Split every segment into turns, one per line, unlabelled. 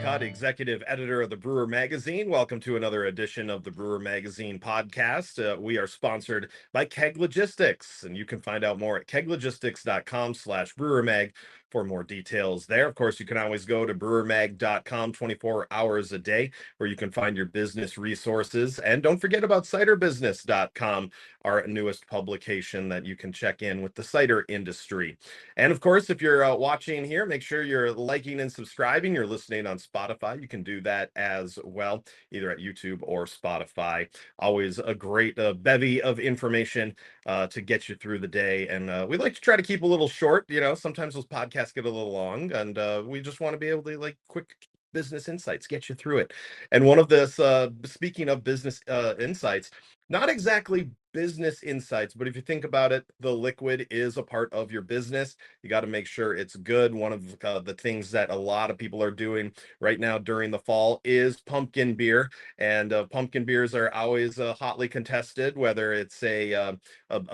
Sicotte, executive editor of the Brewer Magazine. Welcome to another edition of the Brewer Magazine podcast. We are sponsored by Keg Logistics, and you can find out more at keglogistics.com/brewermag for more details there. Of course, you can always go to brewermag.com 24 hours a day, where you can find your business resources. And don't forget about ciderbusiness.com, our newest publication that you can check in with the cider industry. And of course, if you're watching here, make sure you're liking and subscribing. You're listening on Spotify, you can do that as well, either at YouTube or Spotify. Always a great bevy of information to get you through the day. And we like to try to keep a little short. You know, sometimes those podcasts get a little long, and we just want to be able to, like, quick business insights, get you through it. And one of this, speaking of business insights, not exactly business insights, but if you think about it, the liquid is a part of your business. You got to make sure it's good. One of the things that a lot of people are doing right now during the fall is pumpkin beer, and pumpkin beers are always hotly contested, whether it's a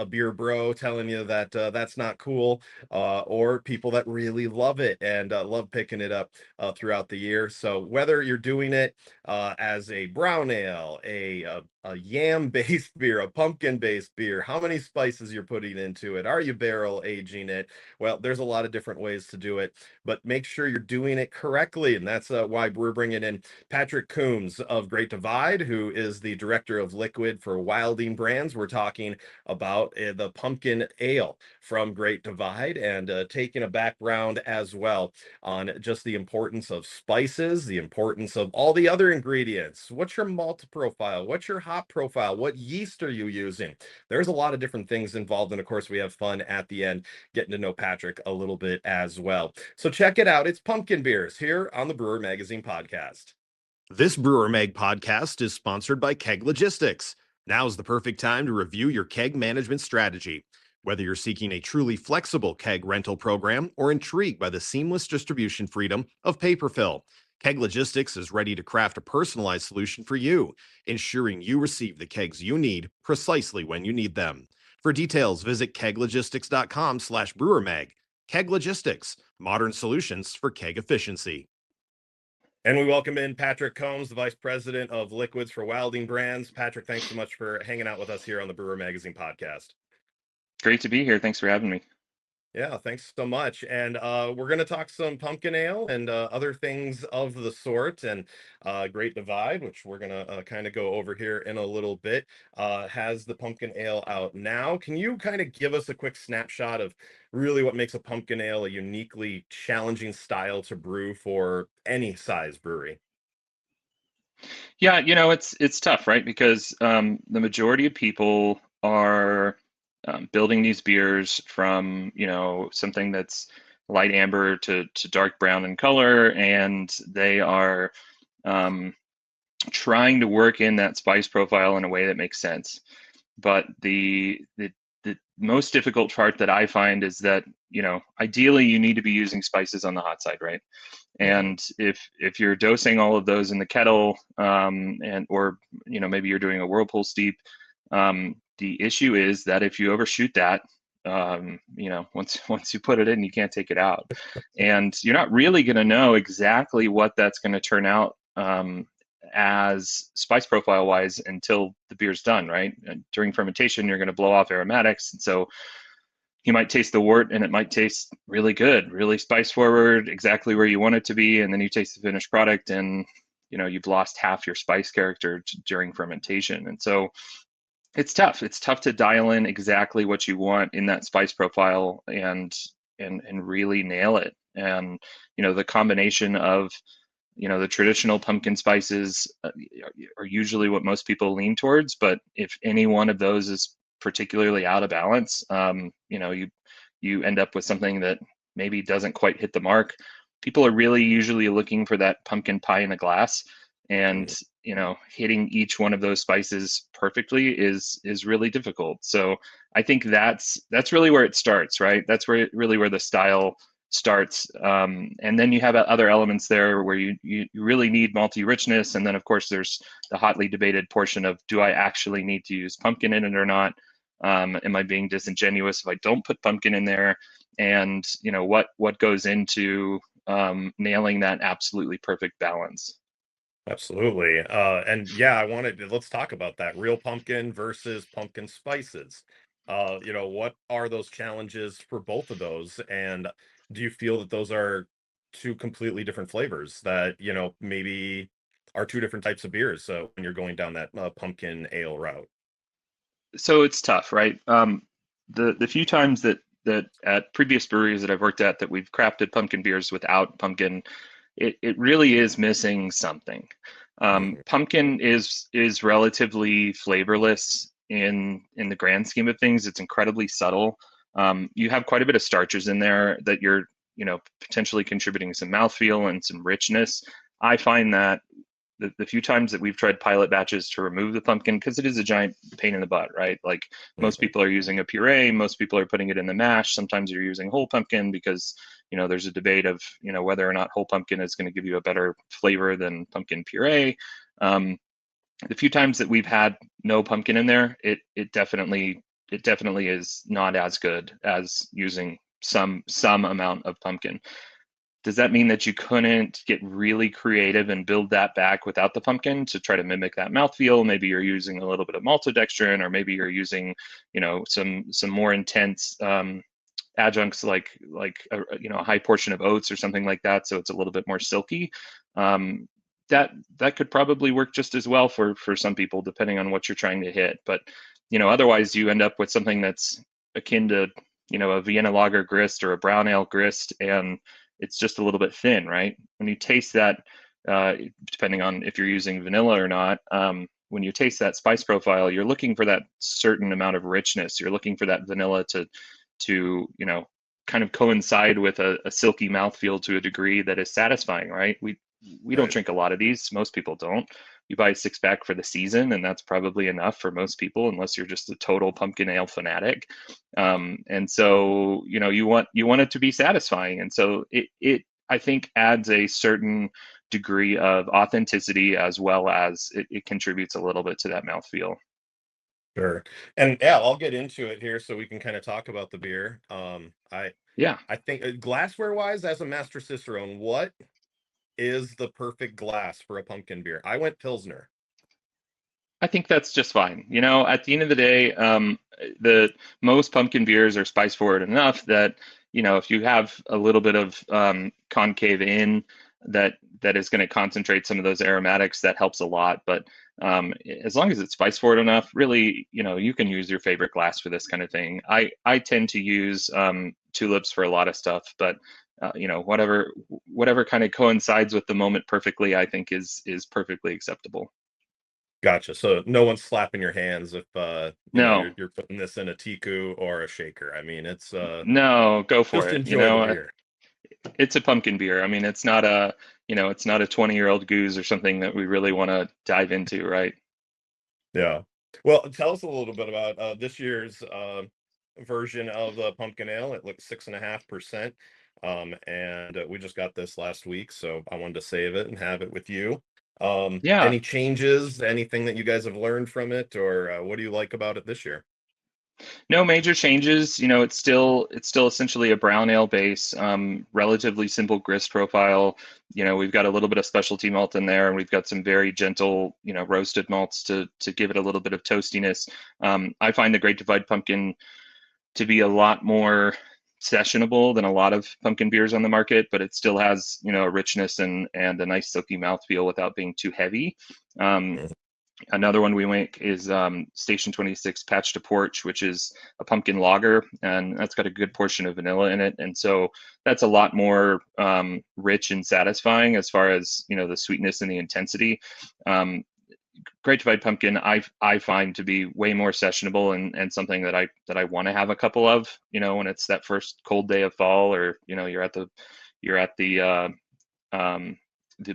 beer bro telling you that that's not cool, or people that really love it and love picking it up throughout the year. So whether you're doing it as a brown ale, a yam-based beer, a pumpkin-based beer, how many spices you're putting into it, are you barrel aging it? Well, there's a lot of different ways to do it, but make sure you're doing it correctly. And that's why we're bringing in Patrick Coombs of Great Divide, who is the director of liquid for Wilding Brands. We're talking about the pumpkin ale from Great Divide, and taking a background as well on just the importance of spices, the importance of all the other ingredients. What's your malt profile? What's your hop profile? What yeast are you using? There's a lot of different things involved, and of course we have fun at the end getting to know Patrick a little bit as well. So check it out. It's Pumpkin Beers here on the Brewer Magazine podcast. This Brewer Mag podcast is sponsored by Keg Logistics. Now's the perfect time to review your keg management strategy. Whether you're seeking a truly flexible keg rental program or intrigued by the seamless distribution freedom of paper fill, Keg Logistics is ready to craft a personalized solution for you, ensuring you receive the kegs you need precisely when you need them. For details, visit keglogistics.com/brewermag. Keg Logistics, modern solutions for keg efficiency. And we welcome in Patrick Coombs, the Vice President of Liquids for Wilding Brands. Patrick, thanks so much for hanging out with us here on the Brewer Magazine podcast.
Great to be here. Thanks for having me.
Yeah, thanks so much. And we're going to talk some pumpkin ale and other things of the sort. And Great Divide, which we're going to kind of go over here in a little bit, has the pumpkin ale out now. Can you kind of give us a quick snapshot of really what makes a pumpkin ale a uniquely challenging style to brew for any size brewery?
Yeah, it's tough, right? Because the majority of people are building these beers from, something that's light amber to dark brown in color, and they are trying to work in that spice profile in a way that makes sense. But the most difficult part that I find is that, ideally you need to be using spices on the hot side, right? And if you're dosing all of those in the kettle, or maybe you're doing a whirlpool steep, the issue is that if you overshoot that, once you put it in, you can't take it out, and you're not really going to know exactly what that's going to turn out as spice profile wise until the beer's done, right? And during fermentation, you're going to blow off aromatics, and so you might taste the wort and it might taste really good, really spice forward, exactly where you want it to be, and then you taste the finished product and you've lost half your spice character during fermentation. And so it's tough to dial in exactly what you want in that spice profile and really nail it. And the combination of the traditional pumpkin spices are usually what most people lean towards, but if any one of those is particularly out of balance, you end up with something that maybe doesn't quite hit the mark. People are really usually looking for that pumpkin pie in a glass, and hitting each one of those spices perfectly is really difficult. So I think that's really where it starts, right? That's really where the style starts, and then you have other elements there where you really need malty richness, and then of course there's the hotly debated portion of, do I actually need to use pumpkin in it or not? Am I being disingenuous if I don't put pumpkin in there? And what goes into nailing that absolutely perfect balance.
Absolutely. And yeah, let's talk about that. Real pumpkin versus pumpkin spices. What are those challenges for both of those? And do you feel that those are two completely different flavors that, maybe are two different types of beers? So when you're going down that pumpkin ale route.
So it's tough, right? The few times that at previous breweries that I've worked at that we've crafted pumpkin beers without pumpkin, it really is missing something.
Mhm.
Pumpkin is relatively flavorless in the grand scheme of things. It's incredibly subtle. You have quite a bit of starches in there that you're potentially contributing some mouthfeel and some richness. I find that the few times that we've tried pilot batches to remove the pumpkin, because it is a giant pain in the butt, right? Like most
Mhm.
people are using a puree, most people are putting it in the mash. Sometimes you're using whole pumpkin because there's a debate of whether or not whole pumpkin is going to give you a better flavor than pumpkin puree. Um, the few times that we've had no pumpkin in there, it definitely is not as good as using some amount of pumpkin. Does that mean that you couldn't get really creative and build that back without the pumpkin to try to mimic that mouthfeel? Maybe you're using a little bit of maltodextrin, or maybe you're using, some more intense adjuncts like a high portion of oats or something like that, so it's a little bit more silky. Um, that could probably work just as well for some people, depending on what you're trying to hit. But otherwise, you end up with something that's akin to a Vienna lager grist or a brown ale grist, and it's just a little bit thin, right? When you taste that, depending on if you're using vanilla or not, when you taste that spice profile, you're looking for that certain amount of richness. You're looking for that vanilla to kind of coincide with a silky mouthfeel to a degree that is satisfying, right? We don't
Right.
drink a lot of these. Most people don't. You buy a six pack for the season, and that's probably enough for most people, unless you're just a total pumpkin ale fanatic. And so you want it to be satisfying, and so it I think adds a certain degree of authenticity, as well as it contributes a little bit to that mouthfeel.
Sure. And yeah, I'll get into it here so we can kind of talk about the beer.
Yeah.
I think glassware wise, as a master cicerone, what is the perfect glass for a pumpkin beer? I went Pilsner.
I think that's just fine. At the end of the day, the most pumpkin beers are spice forward enough that if you have a little bit of concave in that is going to concentrate some of those aromatics, that helps a lot. But as long as it's spice forward enough, really, you can use your favorite glass for this kind of thing. I tend to use tulips for a lot of stuff, but whatever kind of coincides with the moment perfectly, I think is perfectly acceptable.
Gotcha. So no one's slapping your hands if
No,
you're putting this in a tiku or a shaker. I mean, it's
no, go for
just
it.
enjoy the beer.
It's a pumpkin beer. I mean, it's not a 20-year-old goose or something that we really want to dive into, right?
Yeah. Well, tell us a little bit about this year's version of the pumpkin ale. It looks 6.5%. And we just got this last week, so I wanted to save it and have it with you.
Yeah.
Any changes, anything that you guys have learned from it, or what do you like about it this year?
No major changes. It's still essentially a brown ale base, relatively simple grist profile. We've got a little bit of specialty malt in there, and we've got some very gentle, roasted malts to give it a little bit of toastiness. I find the Great Divide Pumpkin to be a lot more sessionable than a lot of pumpkin beers on the market, but it still has, a richness and a nice silky mouthfeel without being too heavy. Um,
Mhm.
Another one we make is Station 26 Patch to Porch, which is a pumpkin lager, and that's got a good portion of vanilla in it. And so that's a lot more rich and satisfying as far as, the sweetness and the intensity. Um, Great Divide Pumpkin, I find to be way more sessionable, and something that I want to have a couple of, when it's that first cold day of fall, or you're at the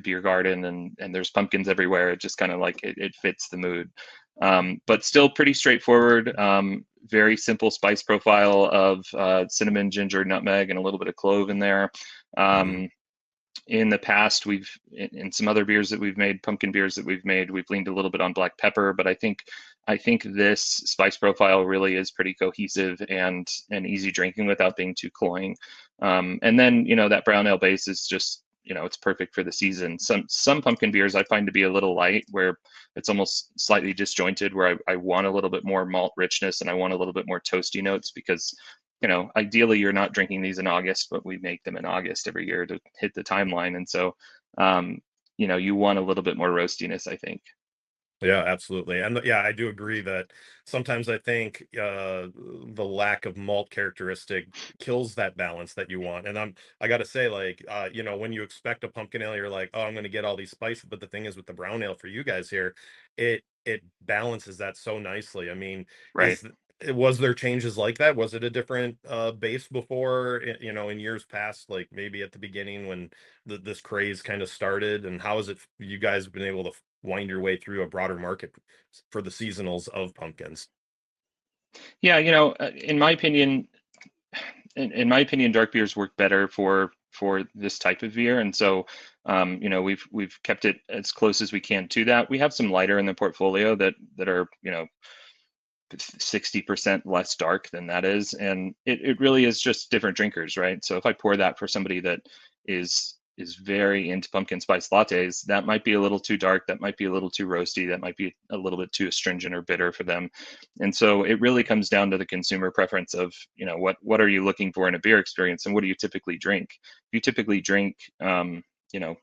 beer garden, and there's pumpkins everywhere. It just kind of like it fits the mood. But still pretty straightforward. Very simple spice profile of cinnamon, ginger, nutmeg, and a little bit of clove in there.
Mhm.
Um, In the past, in some other beers that we've made, pumpkin beers that we've made, we've leaned a little bit on black pepper, but I think this spice profile really is pretty cohesive and easy drinking without being too cloying. And then, that brown ale base is just, it's perfect for the season. Some pumpkin beers I find to be a little light, where it's almost slightly disjointed, where I want a little bit more malt richness and I want a little bit more toasty notes, because ideally you're not drinking these in August, but we make them in August every year to hit the timeline. And so, you want a little bit more roastiness, I think.
Yeah, absolutely. And yeah, I do agree that sometimes I think the lack of malt characteristic kills that balance that you want. And I gotta say, like, when you expect a pumpkin ale, you're like, oh, I'm gonna get all these spices. But the thing is with the brown ale for you guys here, it balances that so nicely. I mean,
Right.
is was there changes like that? Was it a different base before, in years past, like maybe at the beginning when this craze kind of started? And how is it you guys been able to wind your way through a broader market for the seasonals of pumpkins?
Yeah, in my opinion, dark beers work better for this type of beer, and so we've kept it as close as we can to that. We have some lighter in the portfolio that are 60% less dark than that is, and it really is just different drinkers, right? So if I pour that for somebody that is very into pumpkin spice lattes, that might be a little too dark, that might be a little too roasty, that might be a little bit too astringent or bitter for them. And so it really comes down to the consumer preference of, what are you looking for in a beer experience, and what do you typically drink? If you typically drink you know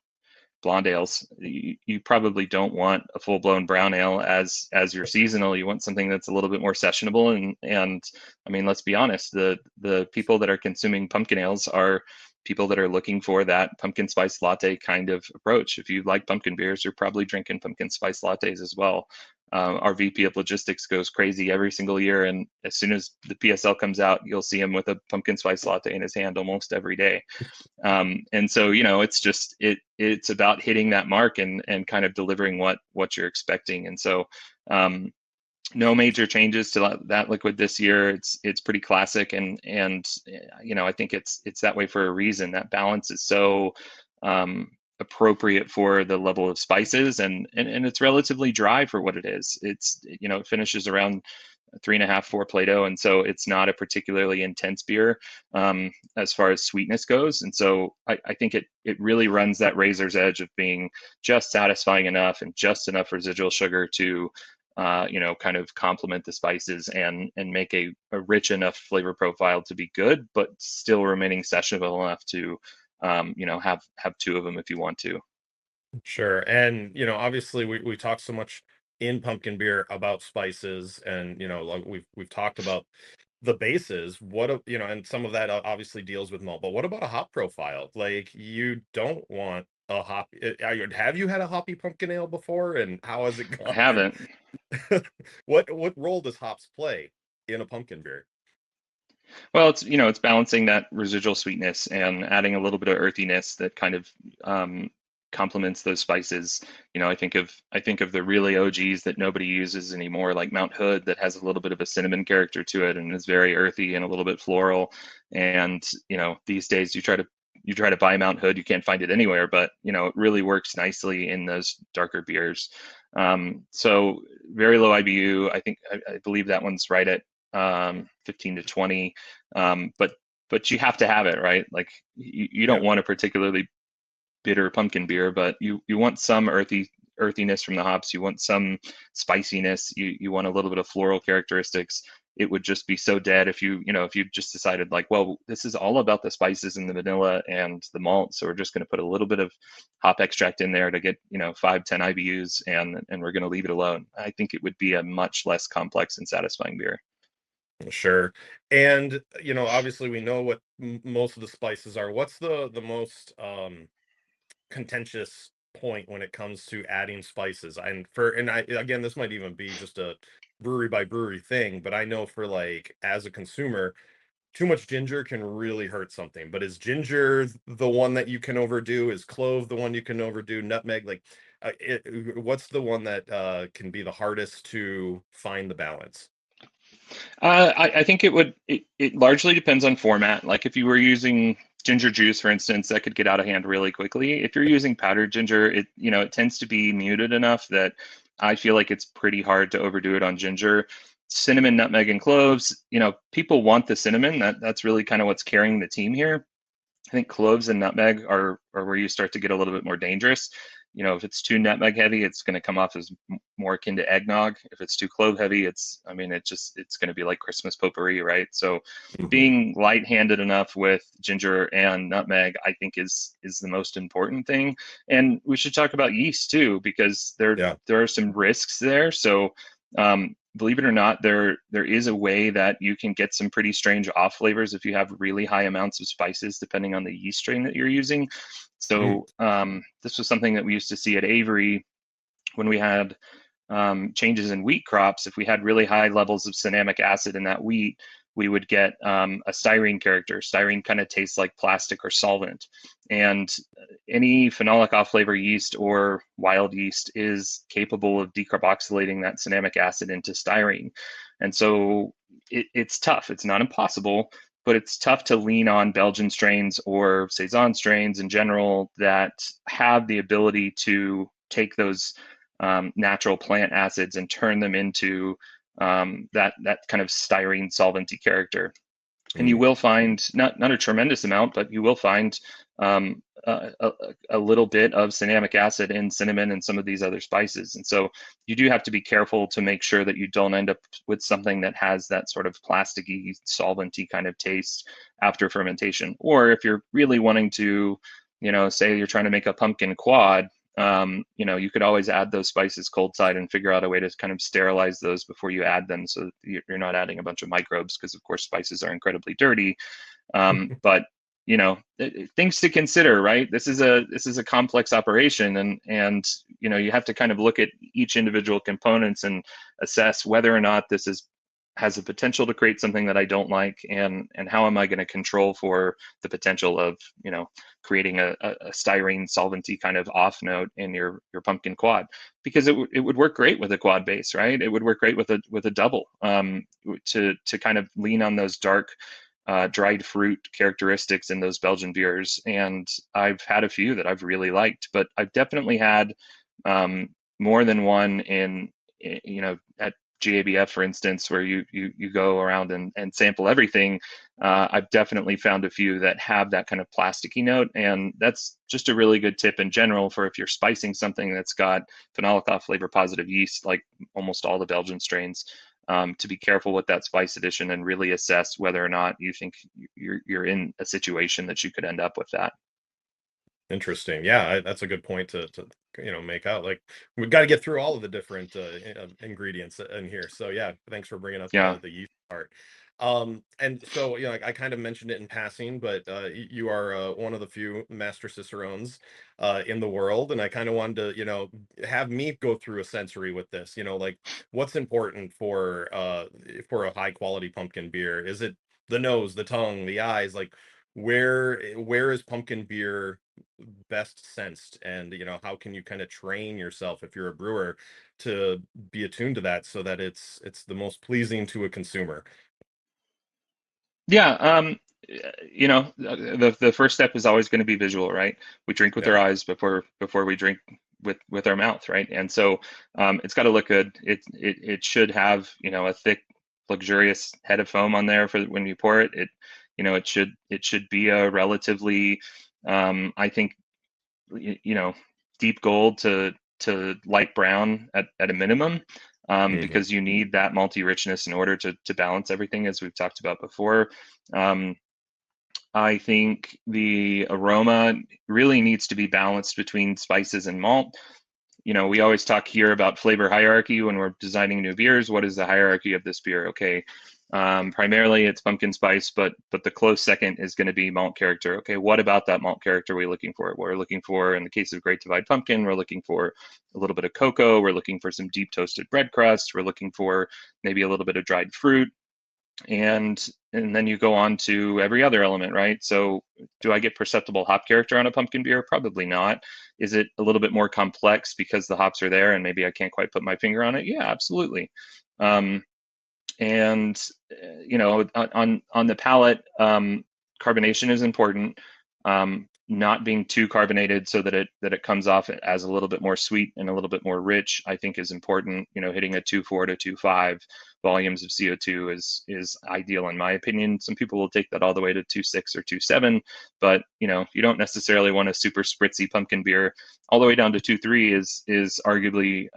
blonde ales, you probably don't want a full-blown brown ale as your seasonal. You want something that's a little bit more sessionable, and I mean, let's be honest, the people that are consuming pumpkin ales are people that are looking for that pumpkin spice latte kind of approach. If you like pumpkin beers, you're probably drinking pumpkin spice lattes as well. Our VP of logistics goes crazy every single year, and as soon as the PSL comes out, you'll see him with a pumpkin spice latte in his hand almost every day. And so, it's just it's about hitting that mark and kind of delivering what you're expecting. And so, no major changes to that liquid this year. It's pretty classic, and I think it's that way for a reason. That balance is so appropriate for the level of spices, and it's relatively dry for what it is. It finishes around 3.5, 4 Plato, and so it's not a particularly intense beer as far as sweetness goes. And so I think it really runs that razor's edge of being just satisfying enough and just enough residual sugar to kind of complement the spices and make a rich enough flavor profile to be good, but still remaining sessionable enough to have two of them if you want to.
Sure. And, obviously we talk so much in pumpkin beer about spices, and, like we've talked about the bases. And some of that obviously deals with malt, but what about a hop profile? Like, you don't want a hop. Have you had a hoppy pumpkin ale before, and how has it
I
gone?
haven't.
What role does hops play in a pumpkin beer?
Well, it's balancing that residual sweetness and adding a little bit of earthiness that kind of complements those spices. I think of the really OGs that nobody uses anymore, like Mount Hood, that has a little bit of a cinnamon character to it and is very earthy and a little bit floral. And these days you try to buy Mount Hood, you can't find it anywhere, but it really works nicely in those darker beers. So very low IBU. I believe that one's right at 15 to 20. But you have to have it, right? Like you don't
Yeah,
want a particularly bitter pumpkin beer, but you want some earthiness from the hops. You want some spiciness. You want a little bit of floral characteristics. It would just be so dead if you just decided, like, well, this is all about the spices and the vanilla and the malt, so we're just going to put a little bit of hop extract in there to get 5-10 IBUs, and we're going to leave it alone. I think it would be a much less complex and satisfying beer.
sure. And, obviously we know what most of the spices are. What's the most contentious point when it comes to adding spices? And I again, this might even be just a brewery by brewery thing, but I know for, like, as a consumer, too much ginger can really hurt something. But is ginger the one that you can overdo? Is clove the one you can overdo? Nutmeg? Like, what's the one that can be the hardest to find the balance?
I think it largely depends on format. Like if you were using ginger juice, for instance, that could get out of hand really quickly. If you're using powdered ginger, it tends to be muted enough that I feel like it's pretty hard to overdo it on ginger. Cinnamon, nutmeg, and cloves, people want the cinnamon. That's really kind of what's carrying the team here. I think cloves and nutmeg are where you start to get a little bit more dangerous. If it's too nutmeg heavy, it's going to come off as more akin to eggnog. If it's too clove heavy, it's going to be like Christmas potpourri, right? So being light-handed enough with ginger and nutmeg, I think is the most important thing. And we should talk about yeast too, because there are some risks there. So believe it or not, there is a way that you can get some pretty strange off flavors if you have really high amounts of spices, depending on the yeast strain that you're using. So this was something that we used to see at Avery when we had changes in wheat crops. If we had really high levels of cinnamic acid in that wheat, we would get a styrene character. Styrene kind of tastes like plastic or solvent. And any phenolic off-flavor yeast or wild yeast is capable of decarboxylating that cinnamic acid into styrene. And so it's tough. It's not impossible, but it's tough to lean on Belgian strains or Saison strains in general that have the ability to take those natural plant acids and turn them into that kind of styrene solventy character. And you will find not a tremendous amount, but you will find a little bit of cinnamic acid in cinnamon and some of these other spices. And so you do have to be careful to make sure that you don't end up with something that has that sort of plasticky, solventy kind of taste after fermentation. Or if you're really wanting to, say you're trying to make a pumpkin quad, you could always add those spices cold side and figure out a way to kind of sterilize those before you add them, so you're not adding a bunch of microbes, because of course spices are incredibly dirty. But things to consider, right? This is a complex operation, and you have to kind of look at each individual components and assess whether or not this has the potential to create something that I don't like, and how am I going to control for the potential of creating a styrene solventy kind of off note in your pumpkin quad, because it would work great with a quad base, right? It would work great with a double, to kind of lean on those dark dried fruit characteristics in those Belgian beers. And I've had a few that I've really liked, but I've definitely had more than one at GABF, for instance, where you go around and sample everything. I've definitely found a few that have that kind of plasticky note, and that's just a really good tip in general for if you're spicing something that's got phenolic off flavor positive yeast, like almost all the Belgian strains, to be careful with that spice addition and really assess whether or not you think you're in a situation that you could end up with that.
Interesting. Yeah, that's a good point to make out. Like, we've got to get through all of the different ingredients in here. So yeah, thanks for bringing up
Yeah.
the yeast part. And so I kind of mentioned it in passing, but you are one of the few master cicerones in the world, and I kind of wanted to have me go through a sensory with this. Like, what's important for a high quality pumpkin beer? Is it the nose, the tongue, the eyes? Like, where is pumpkin beer best sensed, and how can you kind of train yourself, if you're a brewer, to be attuned to that, so that it's the most pleasing to a consumer?
Yeah. The first step is always going to be visual, right? We drink with
Yeah.
our eyes before we drink with our mouth, right? And so it's got to look good. It should have a thick, luxurious head of foam on there for when you pour it. It should be a relatively, I think, deep gold to light brown at a minimum, because you need that malty richness in order to balance everything, as we've talked about before. I think the aroma really needs to be balanced between spices and malt. We always talk here about flavor hierarchy when we're designing new beers. What is the hierarchy of this beer? Okay, primarily it's pumpkin spice, but the close second is going to be malt character. Okay, what about that malt character are we looking for? We're looking for, in the case of Great Divide Pumpkin, we're looking for a little bit of cocoa. We're looking for some deep toasted bread crust. We're looking for maybe a little bit of dried fruit. And then you go on to every other element, right? So do I get perceptible hop character on a pumpkin beer? Probably not. Is it a little bit more complex because the hops are there and maybe I can't quite put my finger on it? Yeah, absolutely. And on the palate, carbonation is important. Not being too carbonated so that it comes off as a little bit more sweet and a little bit more rich, I think is important. Hitting a 2.4 to 2.5 volumes of CO2 is ideal in my opinion. Some people will take that all the way to 2.6 or 2.7, but you don't necessarily want a super spritzy pumpkin beer. All the way down to 2.3 is arguably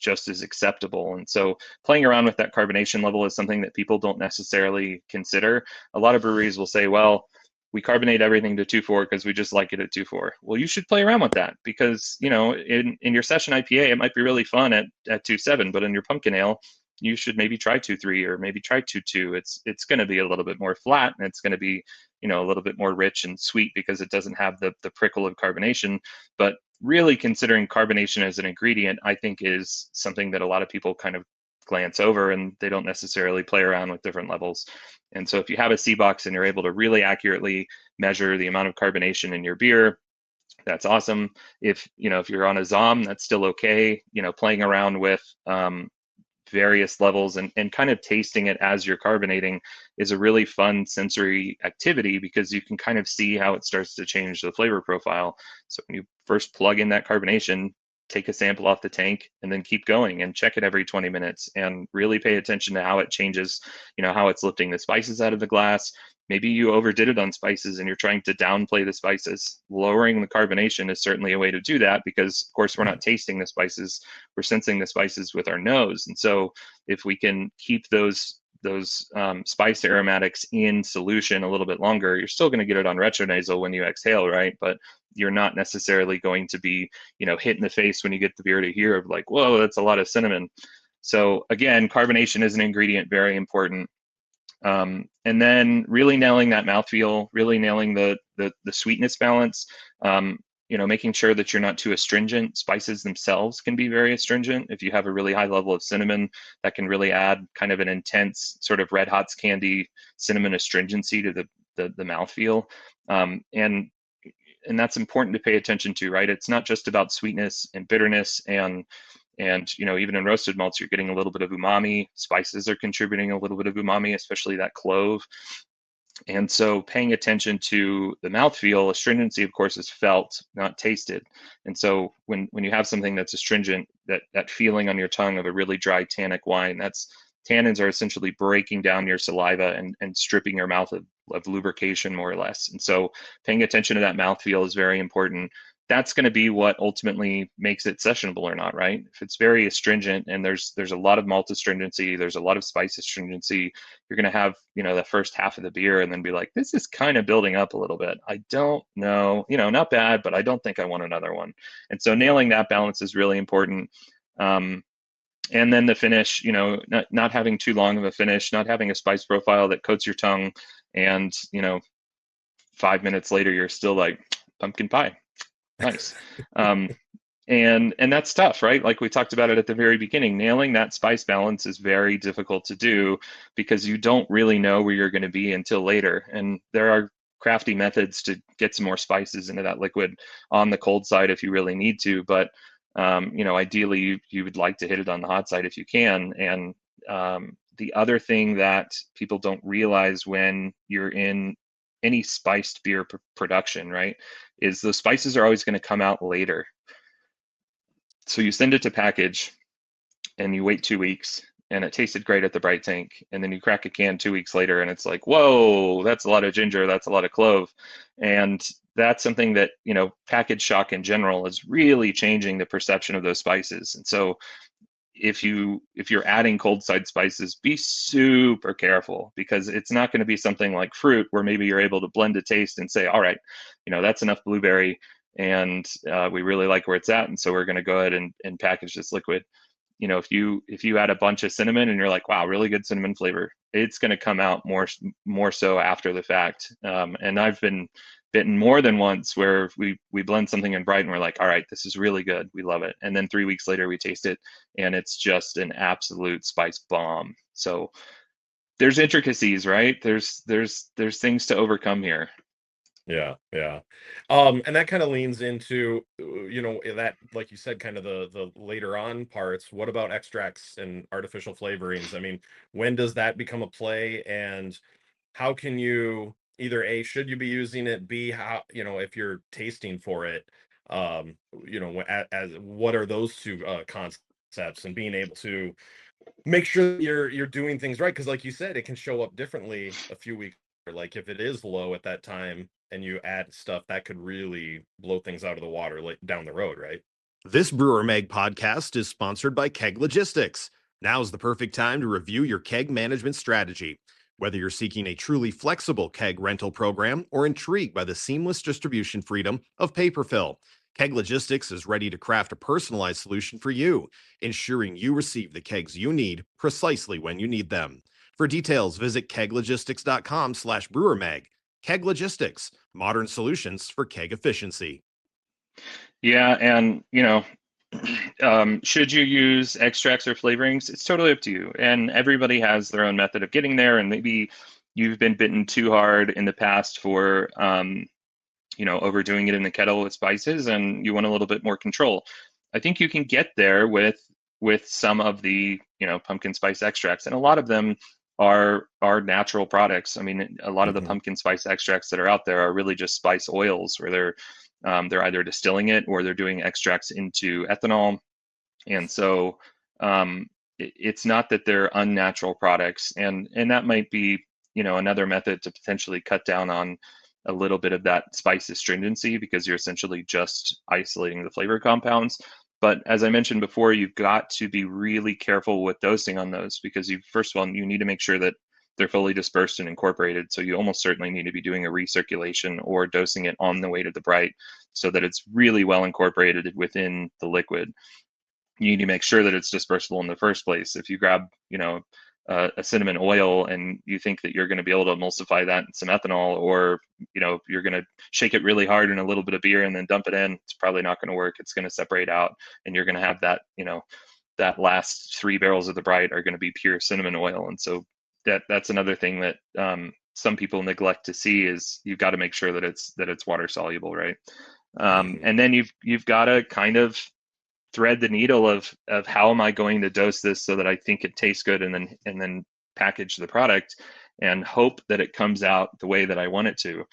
just as acceptable. And so playing around with that carbonation level is something that people don't necessarily consider. A lot of breweries will say, well, we carbonate everything to 2.4 because we just like it at 2.4. Well, you should play around with that because, in your session IPA, it might be really fun at 2.7, but in your pumpkin ale, you should maybe try 2.3 or maybe try 2.2. It's going to be a little bit more flat, and it's going to be, a little bit more rich and sweet because it doesn't have the prickle of carbonation. But really considering carbonation as an ingredient, I think is something that a lot of people kind of glance over, and they don't necessarily play around with different levels. And so if you have a C box and you're able to really accurately measure the amount of carbonation in your beer, that's awesome. If you're on a ZOM, that's still okay. Playing around with various levels and kind of tasting it as you're carbonating is a really fun sensory activity because you can kind of see how it starts to change the flavor profile. So when you first plug in that carbonation, take a sample off the tank and then keep going and check it every 20 minutes and really pay attention to how it changes, how it's lifting the spices out of the glass. Maybe you overdid it on spices and you're trying to downplay the spices. Lowering the carbonation is certainly a way to do that because, of course, we're not tasting the spices, we're sensing the spices with our nose. And so if we can keep those spice aromatics in solution a little bit longer, you're still going to get it on retronasal when you exhale, right? But you're not necessarily going to be, hit in the face when you get the beer to hear of like, whoa, that's a lot of cinnamon. So again, carbonation is an ingredient, very important. And then really nailing that mouthfeel, really nailing the sweetness balance, making sure that you're not too astringent. Spices themselves can be very astringent. If you have a really high level of cinnamon, that can really add kind of an intense sort of Red Hots candy cinnamon astringency to the mouthfeel. And that's important to pay attention to, right? It's not just about sweetness and bitterness and even in roasted malts, you're getting a little bit of umami. Spices are contributing a little bit of umami, especially that clove. And so paying attention to the mouthfeel, astringency, of course, is felt, not tasted. And so when you have something that's astringent, that feeling on your tongue of a really dry tannic wine, tannins are essentially breaking down your saliva and stripping your mouth of lubrication, more or less. And so paying attention to that mouthfeel is very important. That's going to be what ultimately makes it sessionable or not, right? If it's very astringent and there's a lot of malt astringency, there's a lot of spice astringency, you're going to have, the first half of the beer and then be like, this is kind of building up a little bit. I don't know, not bad, but I don't think I want another one. And so nailing that balance is really important. And then the finish, not having too long of a finish, not having a spice profile that coats your tongue and, 5 minutes later, you're still like pumpkin pie. Nice. And that's tough, right? Like we talked about it at the very beginning, nailing that spice balance is very difficult to do because you don't really know where you're going to be until later. And there are crafty methods to get some more spices into that liquid on the cold side if you really need to. But, ideally you would like to hit it on the hot side if you can. And the other thing that people don't realize when you're in any spiced beer production, right, is the spices are always going to come out later. So you send it to package and you wait 2 weeks and it tasted great at the bright tank. And then you crack a can 2 weeks later and it's like, whoa, that's a lot of ginger. That's a lot of clove. And that's something that, package shock in general is really changing the perception of those spices. And so if you're adding cold side spices, be super careful because it's not going to be something like fruit where maybe you're able to blend a taste and say, all right, that's enough blueberry and we really like where it's at. And so we're going to go ahead and package this liquid. If you add a bunch of cinnamon and you're like, wow, really good cinnamon flavor, it's going to come out more so after the fact. And I've been bitten more than once where we blend something in bright and we're like, all right, this is really good, we love it, and then 3 weeks later we taste it and it's just an absolute spice bomb. So there's intricacies, right? There's things to overcome here.
Yeah. And that kind of leans into, that, like you said, kind of the later on parts. What about extracts and artificial flavorings? I mean, when does that become a play, and how can you either A, should you be using it? B, how, if you're tasting for it, as what are those two concepts, and being able to make sure that you're doing things right, because like you said, it can show up differently a few weeks later. Like if it is low at that time and you add stuff, that could really blow things out of the water like down the road, right? This Brewer Mag podcast is sponsored by Keg Logistics. Now is the perfect time to review your keg management strategy. Whether you're seeking a truly flexible keg rental program or intrigued by the seamless distribution freedom of paper fill, Keg Logistics is ready to craft a personalized solution for you, ensuring you receive the kegs you need precisely when you need them. For details, visit keglogistics.com/brewermag. Keg Logistics, modern solutions for keg efficiency.
Yeah, and should you use extracts or flavorings? It's totally up to you. And everybody has their own method of getting there. And maybe you've been bitten too hard in the past for overdoing it in the kettle with spices, and you want a little bit more control. I think you can get there with some of the pumpkin spice extracts, and a lot of them are natural products. I mean, a lot of the pumpkin spice extracts that are out there are really just spice oils, where they're either distilling it or they're doing extracts into ethanol. And so it's not that they're unnatural products, and that might be another method to potentially cut down on a little bit of that spice astringency, because you're essentially just isolating the flavor compounds. But as I mentioned before, you've got to be really careful with dosing on those, because first of all, you need to make sure that they're fully dispersed and incorporated. So you almost certainly need to be doing a recirculation or dosing it on the way to the bright, so that it's really well incorporated within the liquid. You need to make sure that it's dispersible in the first place. If you grab, a cinnamon oil and you think that you're going to be able to emulsify that in some ethanol, or you're going to shake it really hard in a little bit of beer and then dump it in, it's probably not going to work. It's going to separate out, and you're going to have that that last 3 barrels of the bright are going to be pure cinnamon oil. And so that's another thing that some people neglect to see, is you've got to make sure that it's water soluble, right? And then you've got to kind of thread the needle of how am I going to dose this so that I think it tastes good, and then package the product and hope that it comes out the way that I want it to.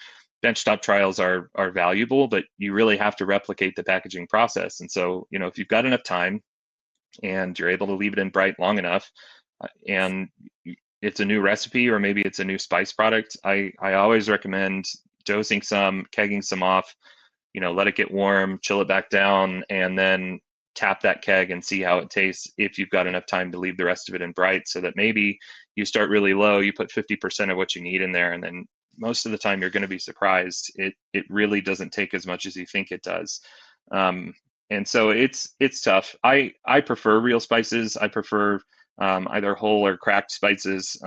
Benchtop trials are valuable, but you really have to replicate the packaging process. And so, if you've got enough time and you're able to leave it in bright long enough, and it's a new recipe, or maybe it's a new spice product, I always recommend dosing some, kegging some off, let it get warm, chill it back down, and then tap that keg and see how it tastes, if you've got enough time to leave the rest of it in bright, so that maybe you start really low, you put 50% of what you need in there, and then most of the time you're going to be surprised. It really doesn't take as much as you think it does. And so it's tough. I prefer real spices. I prefer either whole or cracked spices.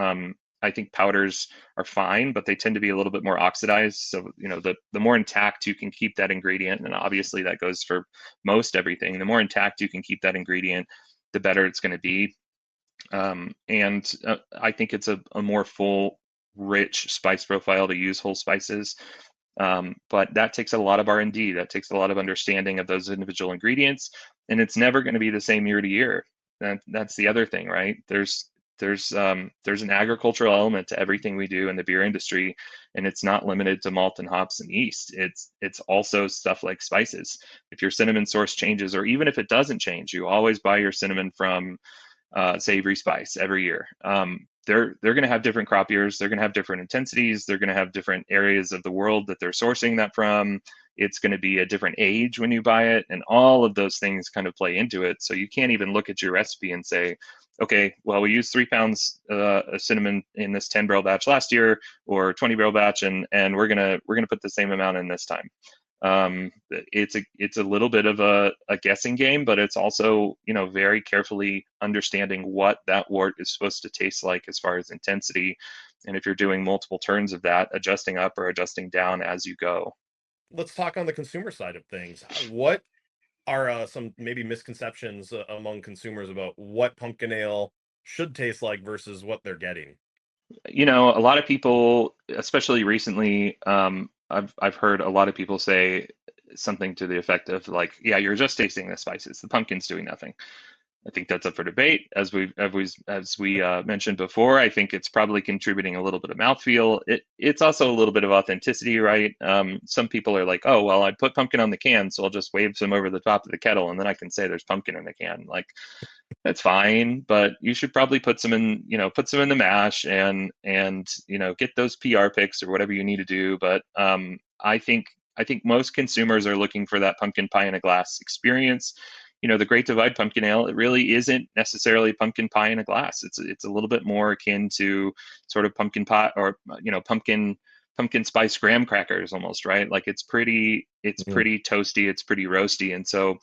I think powders are fine, but they tend to be a little bit more oxidized. So, the more intact you can keep that ingredient, and obviously that goes for most everything, the more intact you can keep that ingredient, the better it's going to be. And I think it's a more full, rich spice profile to use whole spices. But that takes a lot of R&D. That takes a lot of understanding of those individual ingredients, and it's never going to be the same year to year. That's the other thing, right? There's an agricultural element to everything we do in the beer industry, and it's not limited to malt and hops and yeast. It's also stuff like spices. If your cinnamon source changes, or even if it doesn't change, you always buy your cinnamon from Savory Spice every year. They're going to have different crop years. They're going to have different intensities. They're going to have different areas of the world that they're sourcing that from. It's going to be a different age when you buy it, and all of those things kind of play into it. So you can't even look at your recipe and say, okay, well, we used 3 pounds of cinnamon in this 10 barrel batch last year, or 20 barrel batch, and we're gonna put the same amount in this time. It's a little bit of a guessing game, but it's also very carefully understanding what that wort is supposed to taste like as far as intensity, and if you're doing multiple turns of that, adjusting up or adjusting down as you go.
Let's talk on the consumer side of things. What are some maybe misconceptions among consumers about what pumpkin ale should taste like versus what they're getting?
A lot of people, especially recently, I've heard a lot of people say something to the effect of like, yeah, you're just tasting the spices. The pumpkin's doing nothing. I think that's up for debate. As we mentioned before, I think it's probably contributing a little bit of mouthfeel. It's also a little bit of authenticity, right? Some people are like, oh, well, I put pumpkin on the can, so I'll just wave some over the top of the kettle, and then I can say there's pumpkin in the can. Like, that's fine, but you should probably put some in, put some in the mash and get those PR picks or whatever you need to do. But I think most consumers are looking for that pumpkin pie in a glass experience. The Great Divide Pumpkin Ale, it really isn't necessarily pumpkin pie in a glass. It's a little bit more akin to sort of pumpkin pie, or pumpkin spice graham crackers almost, right? Like it's pretty toasty, it's pretty roasty, and so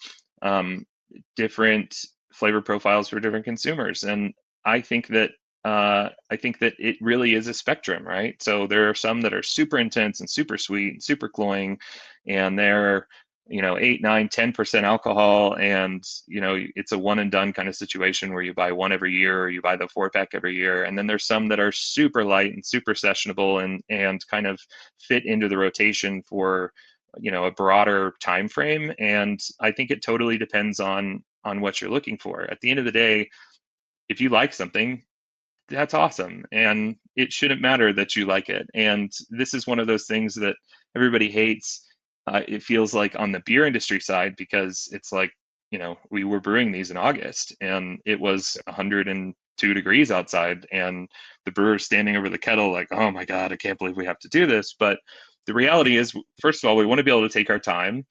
different flavor profiles for different consumers. And I think that it really is a spectrum, right? So there are some that are super intense and super sweet and super cloying, and they're 8, 9, 10% alcohol, and it's a one and done kind of situation where you buy one every year or you buy the 4-pack every year. And then there's some that are super light and super sessionable and kind of fit into the rotation for a broader time frame. And I think it totally depends on what you're looking for. At the end of the day, if you like something, that's awesome, and it shouldn't matter that you like it. And this is one of those things that everybody hates. It feels like on the beer industry side, because it's like, we were brewing these in August and it was 102 degrees outside, and the brewer's standing over the kettle like, oh my God, I can't believe we have to do this. But the reality is, first of all, we want to be able to take our time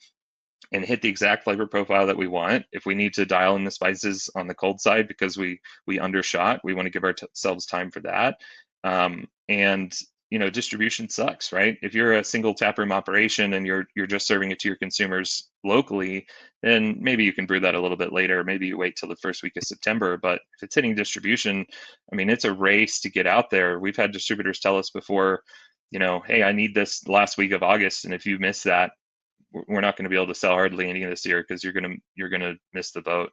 and hit the exact flavor profile that we want. If we need to dial in the spices on the cold side because we undershot, we want to give ourselves time for that. And distribution sucks, right? If you're a single taproom operation and you're just serving it to your consumers locally, then maybe you can brew that a little bit later. Maybe you wait till the first week of September. But if it's hitting distribution, I mean, it's a race to get out there. We've had distributors tell us before, hey, I need this the last week of August, and if you miss that, we're not going to be able to sell hardly any this year because you're gonna miss the boat.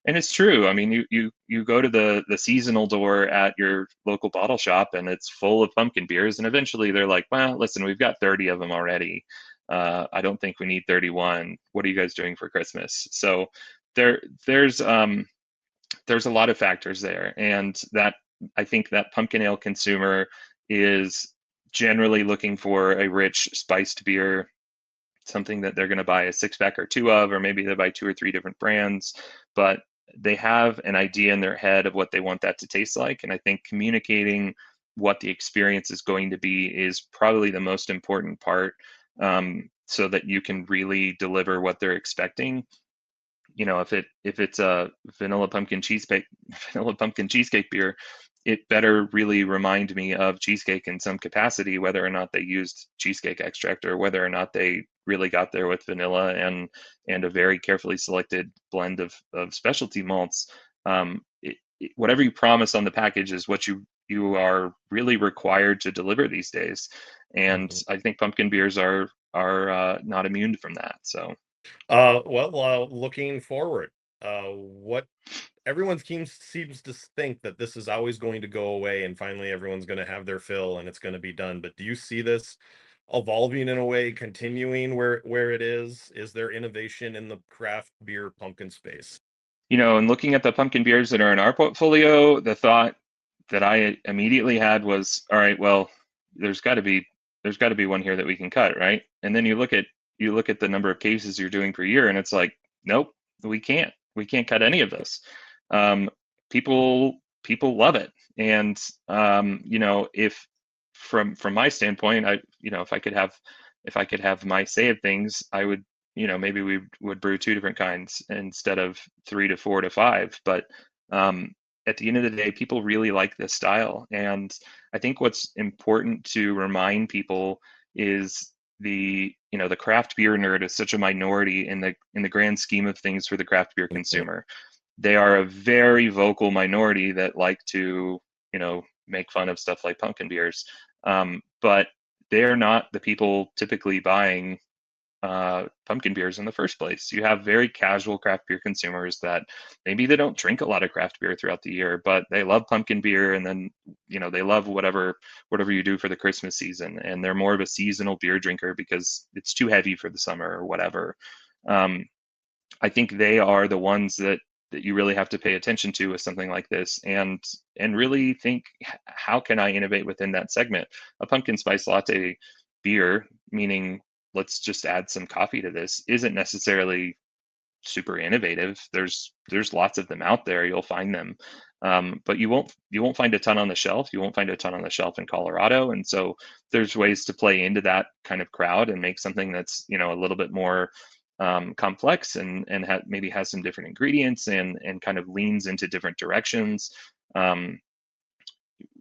And it's true. I mean, you go to the seasonal door at your local bottle shop and it's full of pumpkin beers, and eventually they're like, well, listen, we've got 30 of them already. I don't think we need 31. What are you guys doing for Christmas? So there's a lot of factors there, and that I think that pumpkin ale consumer is generally looking for a rich spiced beer, something that they're going to buy a 6-pack or 2 of, or maybe they buy 2 or 3 different brands, but they have an idea in their head of what they want that to taste like. And I think communicating what the experience is going to be is probably the most important part, so that you can really deliver what they're expecting. If it's a vanilla pumpkin cheesecake beer, it better really remind me of cheesecake in some capacity, whether or not they used cheesecake extract or whether or not they really got there with vanilla and a very carefully selected blend of specialty malts. Whatever you promise on the package is what you are really required to deliver these days. And I think pumpkin beers are not immune from that. So.
Looking forward, what everyone seems to think that this is always going to go away and finally everyone's going to have their fill and it's going to be done. But do you see this evolving in a way, continuing where it is? Is there innovation in the craft beer pumpkin space?
And looking at the pumpkin beers that are in our portfolio, the thought that I immediately had was, all right, well, there's got to be one here that we can cut, right? And then you look at the number of cases you're doing per year, and it's like, nope, we can't cut any of this. People love it, and if from my standpoint, if I could have my say of things, I would, maybe we would brew 2 different kinds instead of 3 to 4 to 5. But at the end of the day, people really like this style, and I think what's important to remind people is the craft beer nerd is such a minority in the grand scheme of things for the craft beer consumer. They are a very vocal minority that like to make fun of stuff like pumpkin beers, but they're not the people typically buying pumpkin beers in the first place. You have very casual craft beer consumers that maybe they don't drink a lot of craft beer throughout the year, but they love pumpkin beer, and then they love whatever you do for the Christmas season, and they're more of a seasonal beer drinker because it's too heavy for the summer or whatever. I think they are the ones that that you really have to pay attention to with something like this, and really think, how can I innovate within that segment? A pumpkin spice latte beer, meaning let's just add some coffee to this, isn't necessarily super innovative. There's lots of them out there. You'll find them, but you won't find a ton on the shelf. You won't find a ton on the shelf in Colorado, and so there's ways to play into that kind of crowd and make something that's, you know, a little bit more complex, and maybe has some different ingredients, and kind of leans into different directions.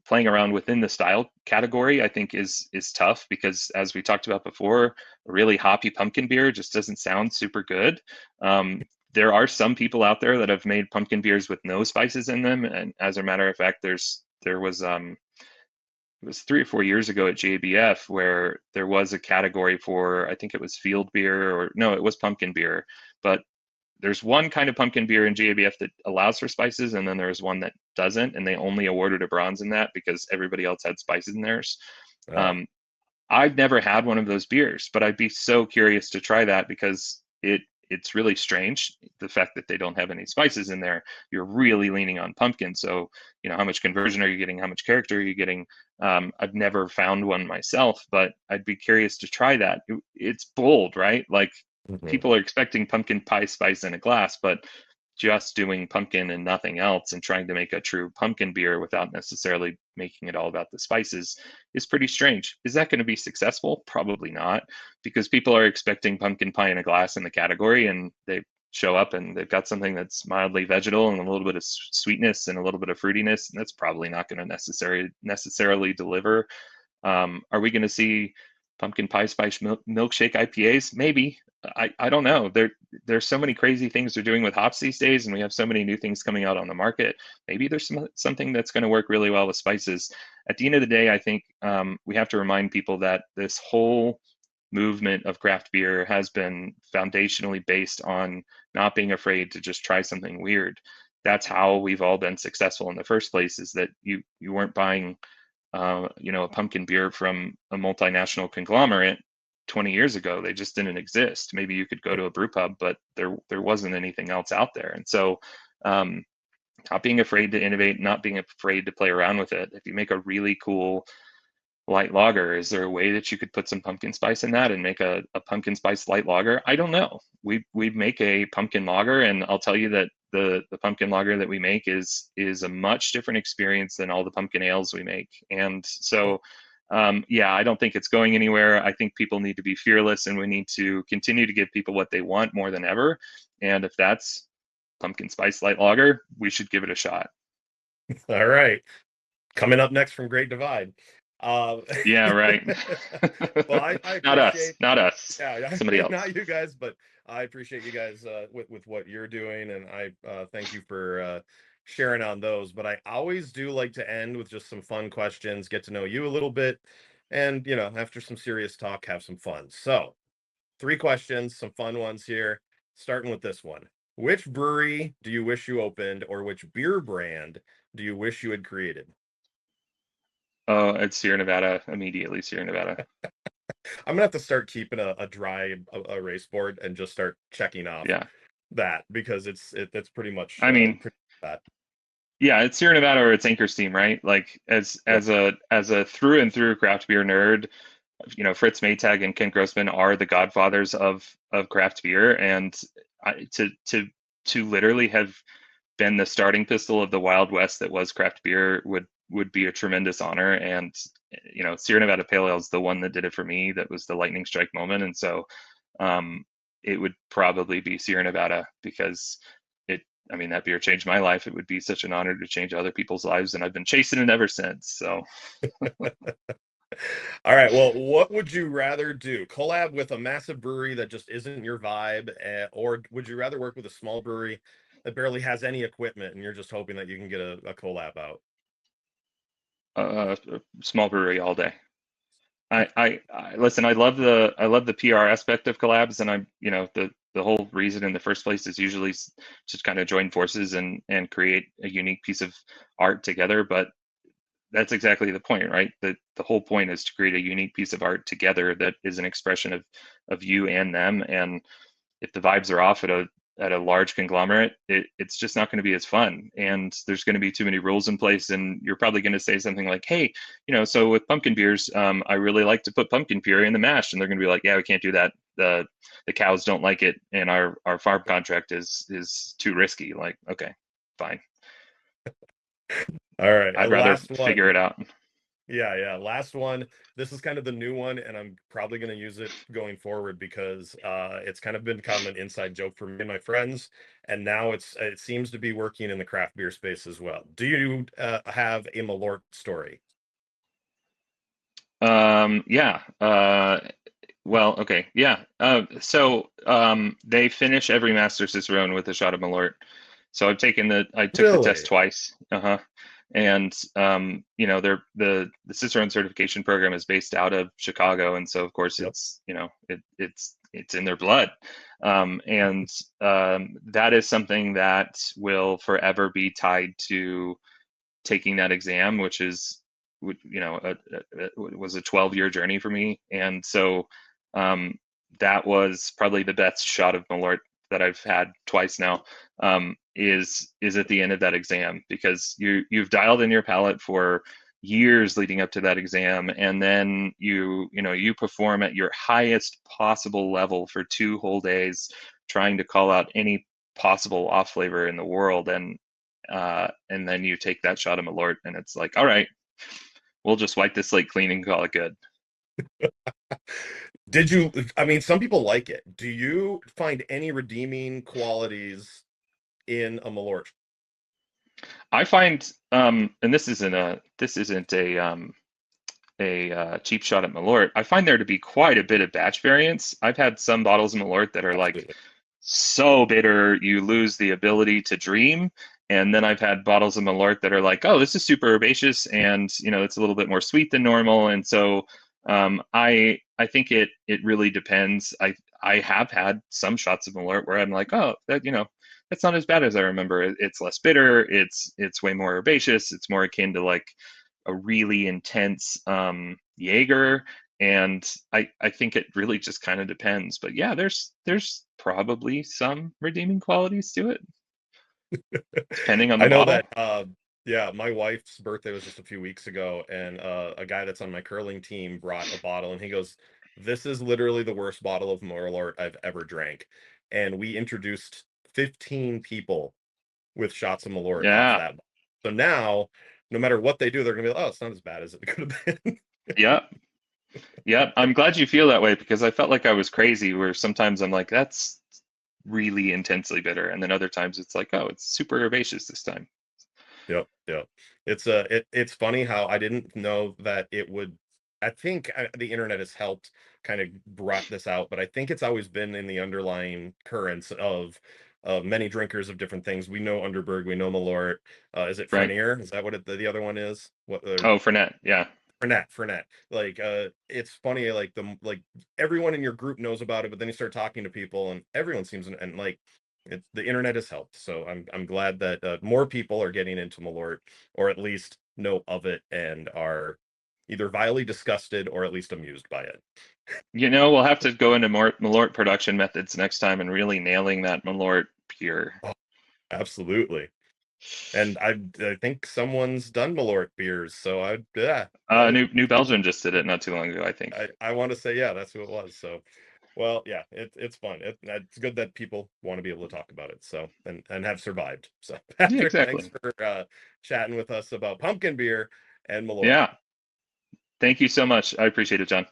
Playing around within the style category, I think, is tough, because as we talked about before, a really hoppy pumpkin beer just doesn't sound super good. There are some people out there that have made pumpkin beers with no spices in them, and as a matter of fact, there was it was 3 or 4 years ago at JBF where there was a category for, I think it was field beer, or no, it was pumpkin beer. But there's one kind of pumpkin beer in JBF that allows for spices, and then there's one that doesn't, and they only awarded a bronze in that because everybody else had spices in theirs.
Oh.
I've never had one of those beers, but I'd be so curious to try that, because it's really strange, the fact that they don't have any spices in there. You're really leaning on pumpkin, so you know, how much conversion are you getting, how much character are you getting? I've never found one myself, but I'd be curious to try that. It's bold, right? Like,
Mhm.
people are expecting pumpkin pie spice in a glass, but just doing pumpkin and nothing else, and trying to make a true pumpkin beer without necessarily making it all about the spices, is pretty strange. Is that going to be successful? Probably not, because people are expecting pumpkin pie in a glass in the category, and they show up and they've got something that's mildly vegetal and a little bit of sweetness and a little bit of fruitiness, and that's probably not going to necessarily deliver. Are we going to see pumpkin pie spice milkshake IPAs? Maybe. I don't know. There's so many crazy things they're doing with hops these days, and we have so many new things coming out on the market. Maybe there's something that's going to work really well with spices. At the end of the day, I think we have to remind people that this whole movement of craft beer has been foundationally based on not being afraid to just try something weird. That's how we've all been successful in the first place, is that you weren't buying you know, a pumpkin beer from a multinational conglomerate 20 years ago. They just didn't exist. Maybe you could go to a brew pub, but there wasn't anything else out there. And so not being afraid to innovate, not being afraid to play around with it. If you make a really cool light lager, is there a way that you could put some pumpkin spice in that and make a pumpkin spice light lager? I don't know. We make a pumpkin lager, and I'll tell you that the pumpkin lager that we make is a much different experience than all the pumpkin ales we make. And so yeah, I don't think it's going anywhere. I think people need to be fearless, and we need to continue to give people what they want more than ever. And if that's pumpkin spice light lager, we should give it a shot.
All right. Coming up next from Great Divide. Uh,
Yeah, right.
well, I
Not us,
appreciate,
not us.
yeah,
Somebody else.
not you guys, but I appreciate you guys with what you're doing, and I thank you for sharing on those. But I always do like to end with just some fun questions, get to know you a little bit, and you know, after some serious talk, have some fun. So, 3 questions, some fun ones here. Starting with this one: which brewery do you wish you opened, or which beer brand do you wish you had created?
Oh, it's Sierra Nevada, immediately Sierra Nevada.
I'm gonna have to start keeping a dry erase board and just start checking off
Yeah.
that, because that's pretty much
I mean,
pretty that.
yeah, it's Sierra Nevada or it's Anchor Steam, right? Like,
Yep.
as a through and through craft beer nerd, you know, Fritz Maytag and Ken Grossman are the godfathers of craft beer, and to literally have been the starting pistol of the Wild West that was craft beer would be a tremendous honor. And you know, Sierra Nevada Pale Ale is the one that did it for me. That was the lightning strike moment, and so it would probably be Sierra Nevada, because I mean, that beer changed my life. It would be such an honor to change other people's lives, and I've been chasing it ever since. So
All right. Well, what would you rather do? Collab with a massive brewery that just isn't your vibe, or would you rather work with a small brewery that barely has any equipment and you're just hoping that you can get a collab out?
small brewery all day. I listen. I love the PR aspect of collabs, and I'm, you know, the whole reason in the first place is usually just kind of join forces and create a unique piece of art together. But that's exactly the point, right? The whole point is to create a unique piece of art together that is an expression of you and them. And if the vibes are off at at a large conglomerate, it's just not going to be as fun, and there's going to be too many rules in place, and you're probably going to say something like, hey, so with pumpkin beers, I really like to put pumpkin puree in the mash, and they're going to be like, yeah, we can't do that. The cows don't like it, and our farm contract is too risky. Like, okay, fine.
All right.
I'd rather
Last one.
figure it out.
Yeah. Last one. This is kind of the new one, and I'm probably going to use it going forward because it's kind of become an inside joke for me and my friends, and now it seems to be working in the craft beer space as well. Do you have a Malort story?
Yeah. Well, okay. Yeah. So they finish every Master Cicerone with a shot of Malort. So I took the test twice. And the Cicerone certification program is based out of Chicago, and so of course it's in their blood, and that is something that will forever be tied to taking that exam, which is it was a 12-year journey for me, and so that was probably the best shot of Malort that I've had twice now, is at the end of that exam, because you've dialed in your palate for years leading up to that exam, and then you perform at your highest possible level for 2 whole days, trying to call out any possible off flavor in the world, and then you take that shot of Malort, and it's like, all right, we'll just wipe this slate clean and call it good.
Some people like it. Do you find any redeeming qualities in a Malort?
I find, and this isn't a cheap shot at Malort. I find there to be quite a bit of batch variance. I've had some bottles of Malort that are like so bitter you lose the ability to dream. And then I've had bottles of Malort that are like, oh, this is super herbaceous, and it's a little bit more sweet than normal. And so I think it really depends. I have had some shots of Malort where I'm like, oh, that's not as bad as I remember. It's less bitter. It's way more herbaceous. It's more akin to like a really intense Jaeger. And I think it really just kind of depends. But yeah, there's probably some redeeming qualities to it, depending on the bottle.
I know that. My wife's birthday was just a few weeks ago, and a guy that's on my curling team brought a bottle, and he goes, "This is literally the worst bottle of Malort I've ever drank." And we introduced 15 people with shots of Malort off that. So now, no matter what they do, they're gonna be like, "Oh, it's not as bad as it could have been."
Yeah. I'm glad you feel that way, because I felt like I was crazy, where sometimes I'm like, that's really intensely bitter, and then other times it's like, oh, it's super herbaceous this time.
Yep. It's funny how I didn't know that it would. I think the internet has helped kind of brought this out, but I think it's always been in the underlying currents of many drinkers of different things. We know Underberg, we know Malort. Is it Fernier? Right. Is that what the other one is?
Fernet, yeah.
Fernet. Like it's funny, like everyone in your group knows about it, but then you start talking to people, and everyone seems and like. The internet has helped, so I'm glad that more people are getting into Malort, or at least know of it and are either vilely disgusted or at least amused by it.
We'll have to go into more Malort production methods next time and really nailing that Malort pure.
Oh, absolutely. And I think someone's done Malort beers, so
New Belgium just did it not too long ago, I think.
I want to say, yeah, that's who it was. So. Well, yeah, it's fun. It's good that people want to be able to talk about it. So and have survived. So Patrick,
exactly.
Thanks for chatting with us about pumpkin beer and Malort.
Yeah, thank you so much. I appreciate it, John.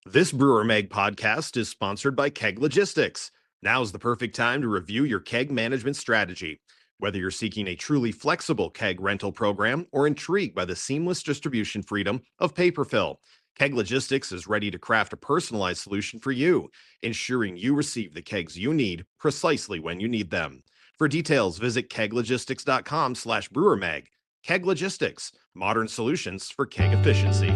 This Brewer Mag podcast is sponsored by Keg Logistics. Now's the perfect time to review your keg management strategy. Whether you're seeking a truly flexible keg rental program or intrigued by the seamless distribution freedom of paper fill, Keg Logistics is ready to craft a personalized solution for you, ensuring you receive the kegs you need precisely when you need them. For details, visit keglogistics.com/brewermag. Keg Logistics, modern solutions for keg efficiency.